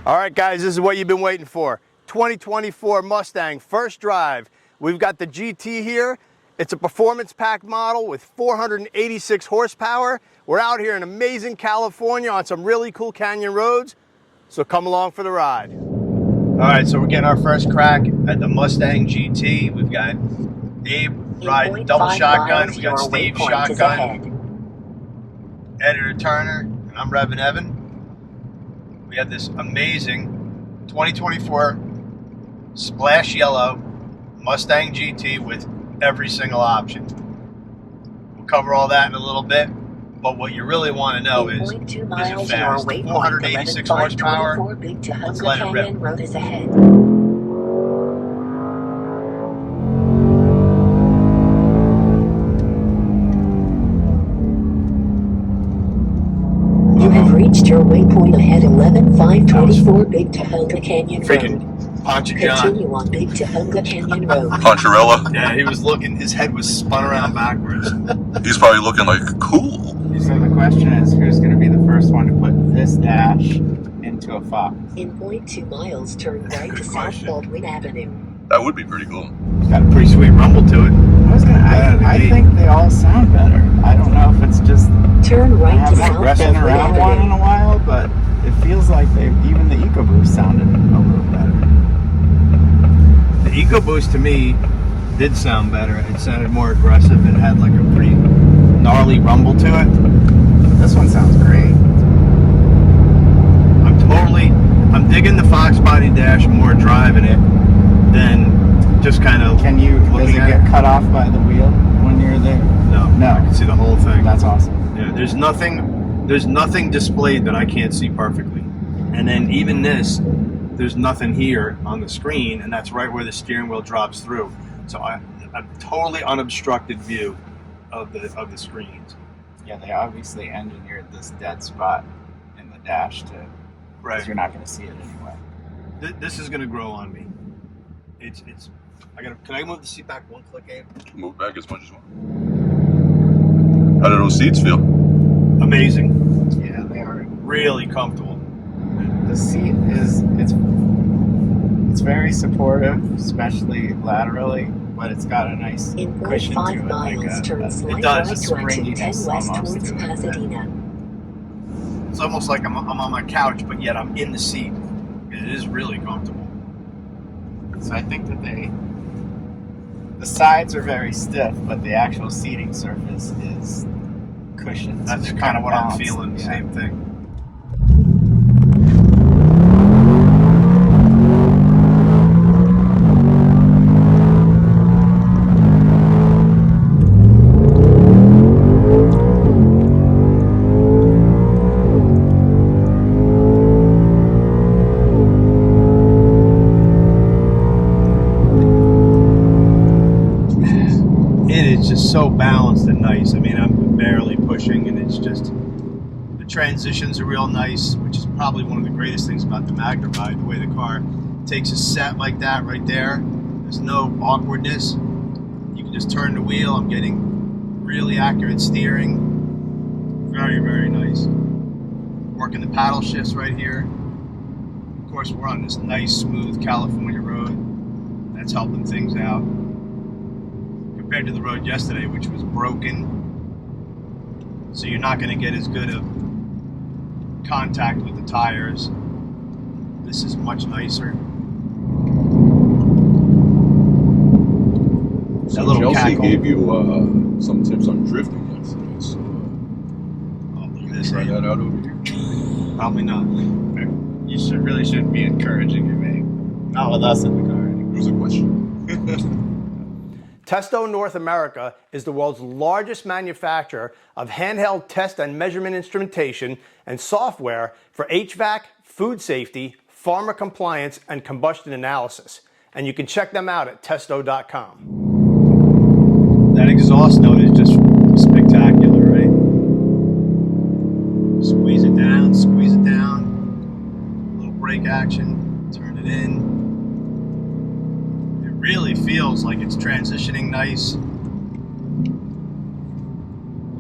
All right, guys, this is what you've been waiting for. 2024 Mustang first drive. We've got the GT here. It's a performance-packed model with 486 horsepower. We're out here in amazing California on some really cool canyon roads, so come along for the ride. All right, so we're getting our first crack at the Mustang GT. We've got Abe riding double shotgun. We got Steve shotgun. Editor Turner, and I'm REVan. We have this amazing 2024 splash yellow Mustang GT with every single option. We'll cover all that in a little bit, but what you really want to know is it fast? 486 horsepower. Let's let it rip. You have reached your waypoint ahead 11-524 Big Tahunga Canyon Road. Freaking Poncha John. Continue on Big Tahunga Canyon Road. Poncherella? Yeah, he was looking, his head was spun around backwards. He's probably looking like, cool. So the question is, who's going to be the first one to put this dash into a Fox? In 0.2 miles, turn right to South Baldwin Avenue. That would be pretty cool. It's got a pretty sweet rumble to it. I think they all sound better. I don't know if it's just Turn right I to haven't South rested Baldwin around one in Avenue. a while, but it feels like even the EcoBoost sounded a little better. The EcoBoost to me did sound better. It sounded more aggressive. It had like a pretty gnarly rumble to it. This one sounds great. I'm digging the Fox body dash more driving it than just kind of Does looking it at get it. cut off by the wheel when you're there? No, No. I can see the whole thing. That's awesome. Yeah, there's nothing displayed that I can't see perfectly. And then even this, there's nothing here on the screen, and that's right where the steering wheel drops through. So a totally unobstructed view of the screens. Yeah, they obviously engineered this dead spot in the dash to, because you're not going to see it anyway. This is going to grow on me. Can I move the seat back one click, Abe? Move back as much as you want. How do those seats feel? Amazing. Yeah, they are. Really comfortable. The seat it's very supportive, especially laterally, but it's got a nice In cushion to 0.5 it. miles, turn slight does, right it's to exit 10 springiness west almost towards to it. Pasadena. It's almost like I'm on my couch, but yet I'm in the seat. It is really comfortable. So I think that the sides are very stiff, but the actual seating surface is cushioned. That's kind of what I'm balanced, feeling. yeah. Same thing. It's just so balanced and nice. I mean, I'm barely pushing, and it's just the transitions are real nice, which is probably one of the greatest things about the Magna ride. The way the car takes a set like that right there, there's no awkwardness. You can just turn the wheel. I'm getting really accurate steering. Very, very nice. Working the paddle shifts right here. Of course, we're on this nice, smooth California road. That's helping things out. Compared to the road yesterday, which was broken, so you're not going to get as good of contact with the tires. This is much nicer. So little Chelsea cackle. gave you some tips on drifting yesterday, so Look at this. try that out over here. Probably not. You really shouldn't be encouraging it, mate. Not with us in the car. It was a question. Testo North America is the world's largest manufacturer of handheld test and measurement instrumentation and software for HVAC, food safety, pharma compliance, and combustion analysis. And you can check them out at Testo.com. That exhaust note is just spectacular, right? Squeeze it down, squeeze it down. A little brake action, turn it in. Really feels like it's transitioning nice.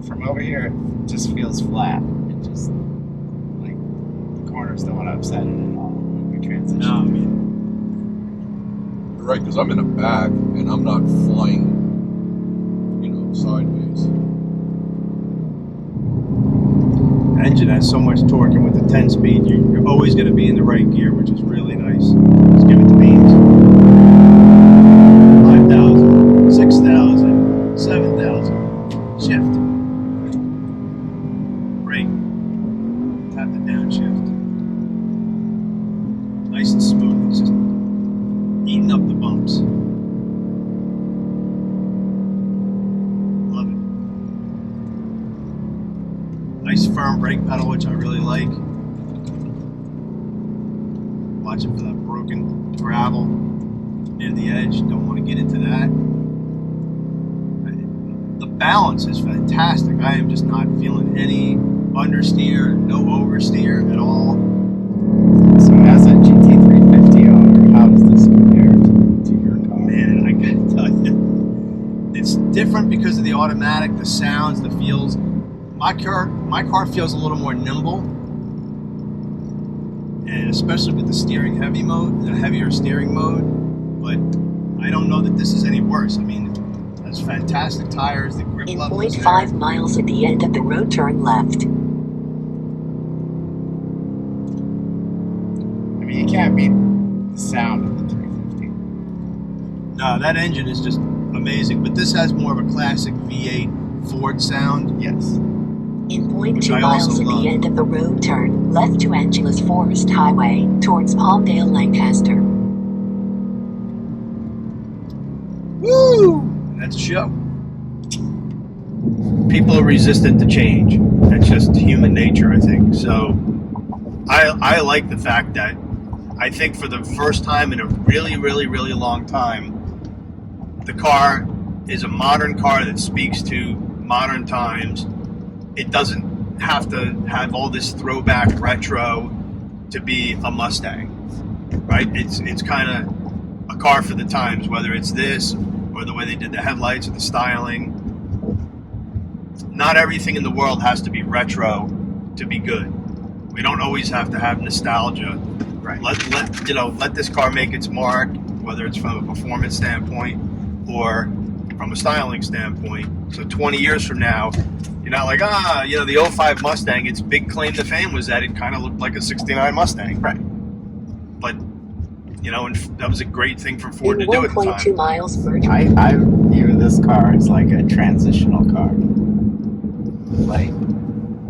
From over here, it just feels flat. It just, like, the corners don't want to upset it at all. we transition. No, I mean, You're right, because I'm in the back and I'm not flying, sideways. the engine has so much torque, and with the 10-speed, you're always going to be in the right gear, which is really nice. Let's give it the beans. 5,000, 6,000, 7,000. Shift. Brake. Tap the downshift. Nice and smooth. It's just eating up the bumps. Love it. Nice firm brake pedal, which I really like. Watching for that broken gravel near the edge. Don't want to get into that. The balance is fantastic. I am just not feeling any understeer, no oversteer at all. So as a GT350 owner, how does this compare to your car? Man, I gotta tell you, it's different because of the automatic, the sounds, the feels. My car feels a little more nimble, and especially with the steering heavy mode, the heavier steering mode. But I don't know that this is any worse. I mean, it has fantastic tires. The grip In level is 0.5 there. miles at the end of the road, turn left. I mean, you can't beat the sound of the 350. No, that engine is just amazing. But this has more of a classic V8 Ford sound. Yes. In Which 0.2 I also miles at love. the end of the road, turn left to Angeles Forest Highway towards Palmdale, Lancaster. Woo! That's a show. People are resistant to change. That's just human nature, I think. So I like the fact that I think for the first time in a really, really, really long time, the car is a modern car that speaks to modern times. It doesn't have to have all this throwback retro to be a Mustang, right? It's kind of a car for the times, whether it's this or the way they did the headlights or the styling. Not everything in the world has to be retro to be good. We don't always have to have nostalgia. Right. Let this car make its mark, whether it's from a performance standpoint or from a styling standpoint. So 20 years from now, you're not like, the 05 Mustang, its big claim to fame was that it kind of looked like a 69 Mustang. Right. But, and that was a great thing for In Ford to do at the 1.2 time. miles, merge. I view this car as like a transitional car. Like,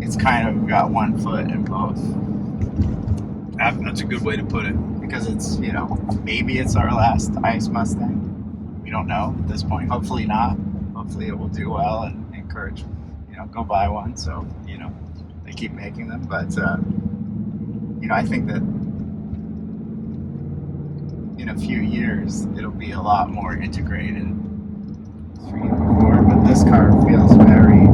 it's kind of got one foot in both. That's a good way to put it. Because it's, maybe it's our last ICE Mustang. We don't know at this point. Hopefully not. Hopefully it will do well and encourage, go buy one. So, they keep making them. But, I think that in a few years, it'll be a lot more integrated. 3 and 4, but this car feels very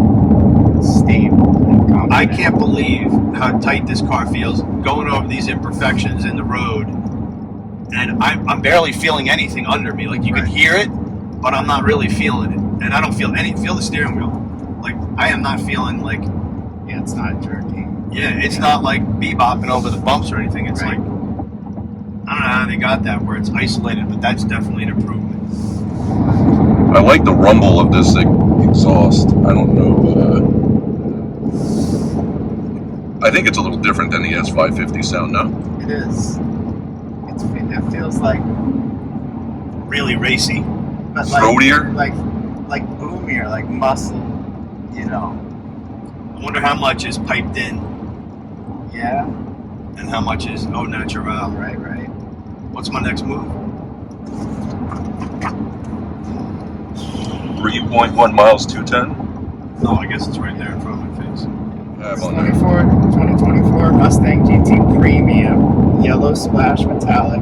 stable and confident. I can't believe how tight this car feels going over these imperfections in the road, and I'm barely feeling anything under me. Like, you can hear it, but I'm not really feeling it, and I don't feel the steering wheel. Like, I am not feeling like, Yeah, it's not jerking. it's not like bebopping over the bumps or anything. It's Right. like, I don't know how they got that where it's isolated, but that's definitely an improvement. I like the rumble of this exhaust. I don't know. I think it's a little different than the S550 sound now. It is. It feels like, Really racy. but Throatier? like boomier, like muscle. I wonder how much is piped in Yeah. and how much is au naturel. Right. What's my next move? 3.1 miles, 210. Oh, I guess it's right there in front of my face. I'm on there. 2024 Mustang GT Premium, yellow splash metallic,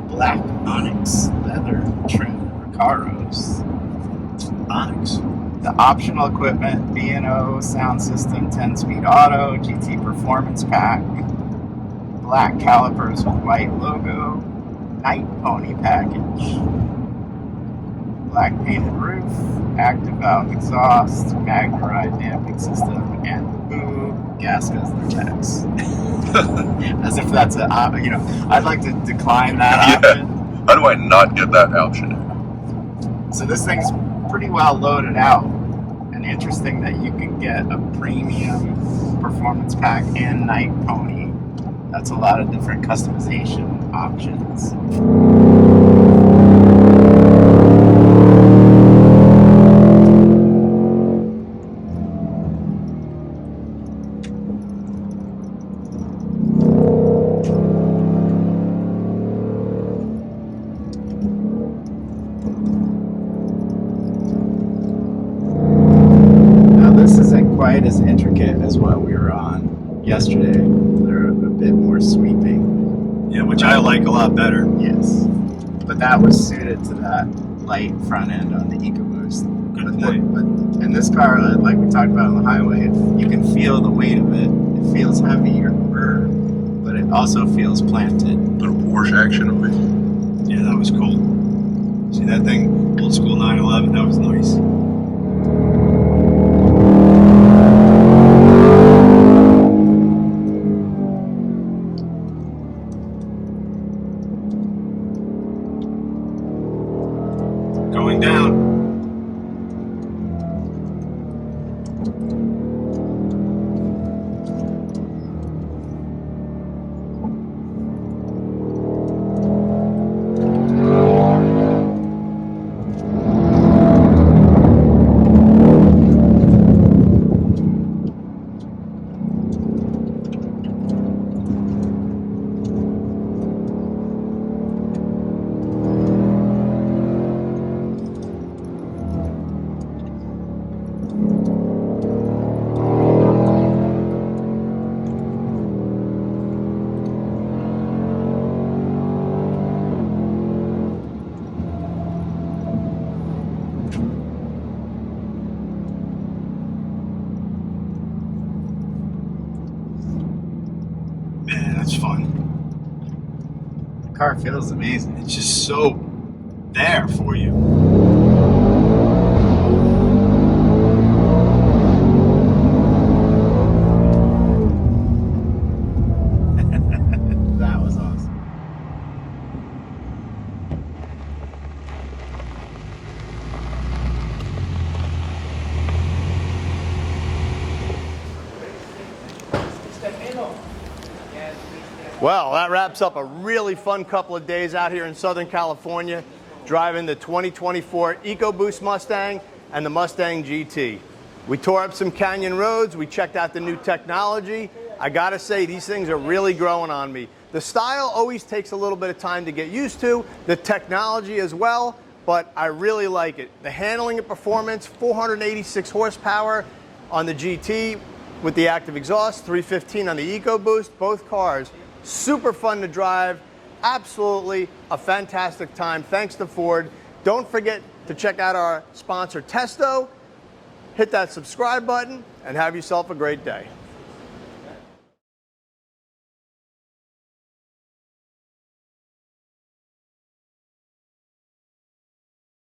black onyx leather trim Recaros. Onyx. The optional equipment: B&O sound system, 10-speed auto, GT performance pack, black calipers with white logo, night pony package, black painted roof, active valve exhaust, MagnaRide damping system, and gas guzzler tax. As if that's I'd like to decline that Yeah. option. How do I not get that option? So this thing's pretty well loaded out. And interesting that you can get a premium performance pack and Night Pony. That's a lot of different customization options. Quite as intricate as what we were on yesterday. They're a bit more sweeping. Yeah, which I like a lot better. Yes. But that was suited to that light front end on the EcoBoost. Good point. But in this car, like we talked about on the highway, you can feel the weight of it. It feels heavier, but it also feels planted. Little Porsche action of it. Yeah, that was cool. See that thing? Old school 911, that was nice. Going down. Man, that's fun. The car feels amazing. It's just so there for you. That was awesome. Well, that wraps up a really fun couple of days out here in Southern California, driving the 2024 EcoBoost Mustang and the Mustang GT. We tore up some canyon roads, we checked out the new technology. I gotta say, these things are really growing on me. The style always takes a little bit of time to get used to, the technology as well, but I really like it. The handling and performance, 486 horsepower on the GT with the active exhaust, 315 on the EcoBoost, both cars. Super fun to drive, absolutely a fantastic time, thanks to Ford. Don't forget to check out our sponsor Testo, hit that subscribe button, and have yourself a great day.